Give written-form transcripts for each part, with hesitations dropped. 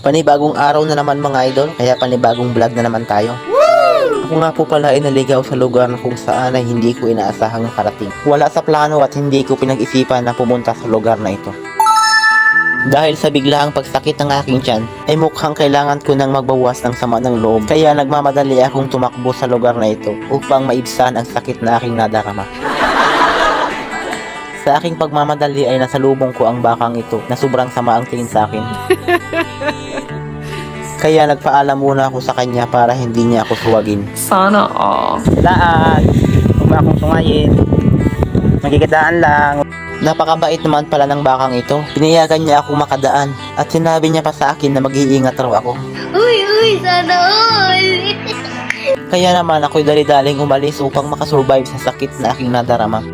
Panibagong araw na naman mga idol, kaya panibagong vlog na naman tayo. Ako nga po pala ay naligaw sa lugar na kung saan ay hindi ko inaasahang makarating. Wala sa plano at hindi ko pinag-isipan na pumunta sa lugar na ito. Dahil sa biglaang pagsakit ng aking tiyan, ay mukhang kailangan ko nang magbawas ng sama ng loob. Kaya nagmamadali akong tumakbo sa lugar na ito upang maibsan ang sakit na aking nadarama. Sa aking pagmamadali ay nasalubong ko ang bakang ito na sobrang sama ang tingin sa akin. Kaya nagpaalam muna ako sa kanya para hindi niya ako suwagin. Sana all. Laan! Huwag mo akong sungayin. Magkikidaan lang. Napakabait naman pala ng bakang ito. Pinayagan niya ako makadaan at sinabi niya pa sa akin na mag-iingat raw ako. Uy, sana all! Kaya naman ako'y dali-daling umalis upang makasurvive sa sakit na aking nadarama.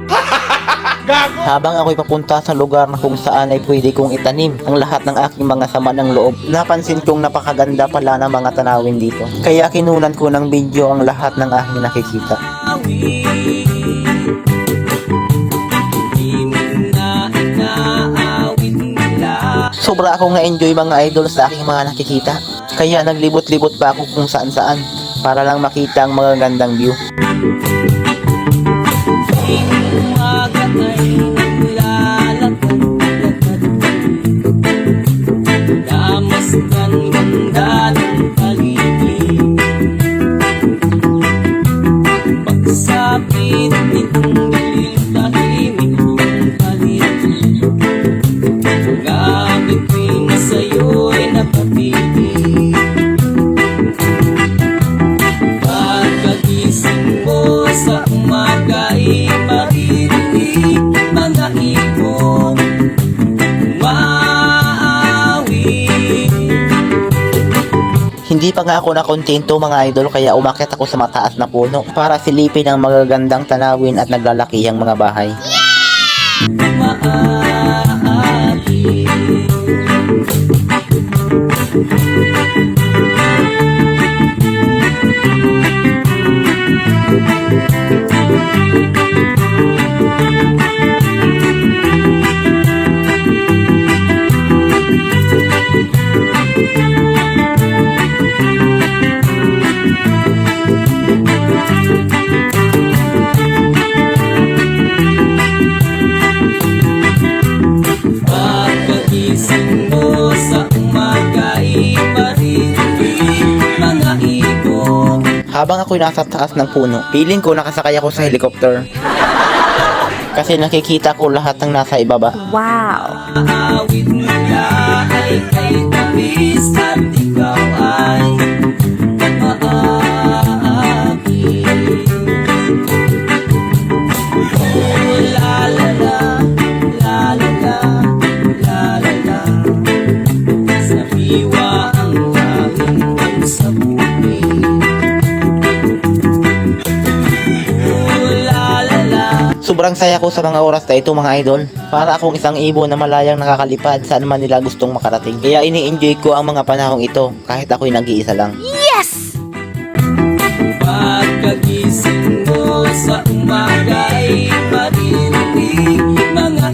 Habang ako'y papunta sa lugar na kung saan ay pwede kong itanim ang lahat ng aking mga sama ng loob, napansin kong napakaganda pala ng mga tanawin dito. Kaya kinunan ko ng video ang lahat ng aking nakikita. Sobra akong na-enjoy mga idol sa aking mga nakikita. Kaya naglibot-libot pa ako kung saan-saan para lang makita ang magagandang view. Hindi pa nga ako nakontento mga idol kaya umakyat ako sa mataas na puno para silipin ang magagandang tanawin at naglalakihang mga bahay. Habang ako'y nasa taas ng puno, feeling ko nakasakay ako sa helicopter. Kasi nakikita ko lahat ng nasa ibaba. Wow. Sobrang saya ko sa mga oras na ito mga idol. Para akong isang ibon na malayang nakakalipad saan man nila gustong makarating. Kaya ini-enjoy ko ang mga panahong ito kahit ako'y nag-iisa lang. Yes! Pagkagising mo sa umaga'y maririnig mga